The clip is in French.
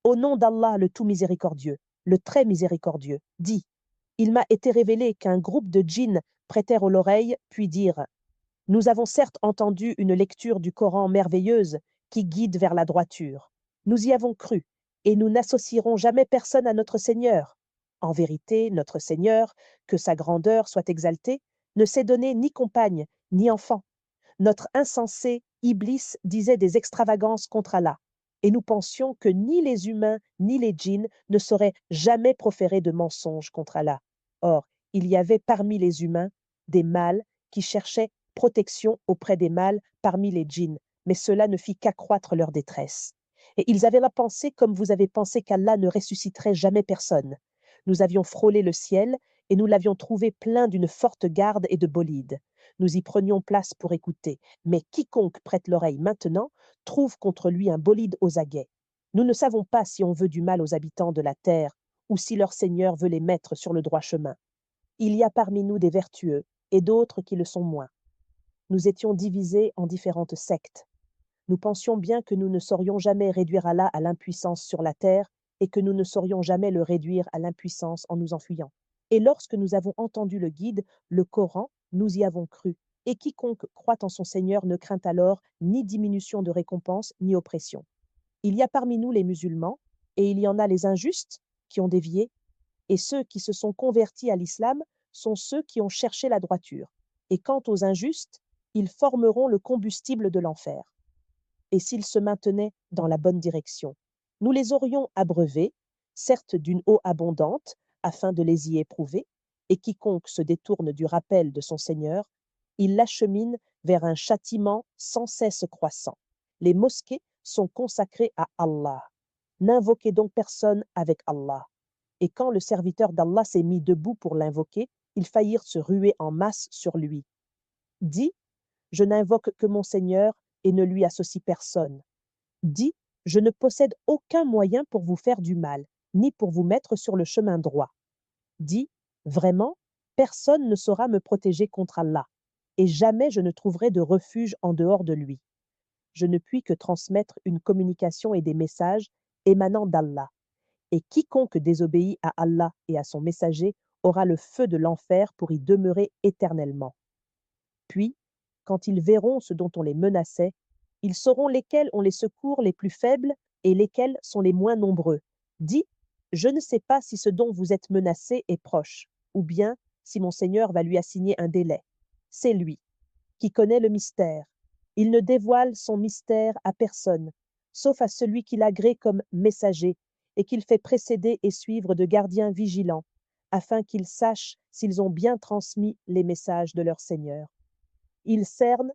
Au nom d'Allah le tout miséricordieux, le très miséricordieux, dis, il m'a été révélé qu'un groupe de djinns prêtèrent l'oreille, puis dirent, nous avons certes entendu une lecture du Coran merveilleuse qui guide vers la droiture. Nous y avons cru, et nous n'associerons jamais personne à notre Seigneur. En vérité, notre Seigneur, que sa grandeur soit exaltée, ne s'est donné ni compagne, ni enfant. Notre insensé Iblis disait des extravagances contre Allah, et nous pensions que ni les humains ni les djinns ne sauraient jamais proférer de mensonges contre Allah. Or, il y avait parmi les humains des mâles qui cherchaient protection auprès des mâles parmi les djinns, mais cela ne fit qu'accroître leur détresse. Et ils avaient la pensée comme vous avez pensé qu'Allah ne ressusciterait jamais personne. Nous avions frôlé le ciel, et nous l'avions trouvé plein d'une forte garde et de bolides. Nous y prenions place pour écouter, mais quiconque prête l'oreille maintenant trouve contre lui un bolide aux aguets. Nous ne savons pas si on veut du mal aux habitants de la terre ou si leur Seigneur veut les mettre sur le droit chemin. Il y a parmi nous des vertueux et d'autres qui le sont moins. Nous étions divisés en différentes sectes. Nous pensions bien que nous ne saurions jamais réduire Allah à l'impuissance sur la terre et que nous ne saurions jamais le réduire à l'impuissance en nous enfuyant. Et lorsque nous avons entendu le guide, le Coran, nous y avons cru. Et quiconque croit en son Seigneur ne craint alors ni diminution de récompense, ni oppression. Il y a parmi nous les musulmans, et il y en a les injustes qui ont dévié, et ceux qui se sont convertis à l'islam sont ceux qui ont cherché la droiture. Et quant aux injustes, ils formeront le combustible de l'enfer. Et s'ils se maintenaient dans la bonne direction, nous les aurions abreuvés, certes d'une eau abondante, afin de les y éprouver, et quiconque se détourne du rappel de son Seigneur, il l'achemine vers un châtiment sans cesse croissant. Les mosquées sont consacrées à Allah. N'invoquez donc personne avec Allah. Et quand le serviteur d'Allah s'est mis debout pour l'invoquer, ils faillirent se ruer en masse sur lui. Dis, je n'invoque que mon Seigneur et ne lui associe personne. Dis, je ne possède aucun moyen pour vous faire du mal, ni pour vous mettre sur le chemin droit. Dis, vraiment, personne ne saura me protéger contre Allah, et jamais je ne trouverai de refuge en dehors de lui. Je ne puis que transmettre une communication et des messages émanant d'Allah. Et quiconque désobéit à Allah et à son messager aura le feu de l'enfer pour y demeurer éternellement. Puis, quand ils verront ce dont on les menaçait, ils sauront lesquels ont les secours les plus faibles et lesquels sont les moins nombreux. Dis, je ne sais pas si ce dont vous êtes menacé est proche, ou bien si mon Seigneur va lui assigner un délai. C'est lui qui connaît le mystère. Il ne dévoile son mystère à personne, sauf à celui qu'il agrée comme messager et qu'il fait précéder et suivre de gardiens vigilants, afin qu'ils sachent s'ils ont bien transmis les messages de leur Seigneur. Il cerne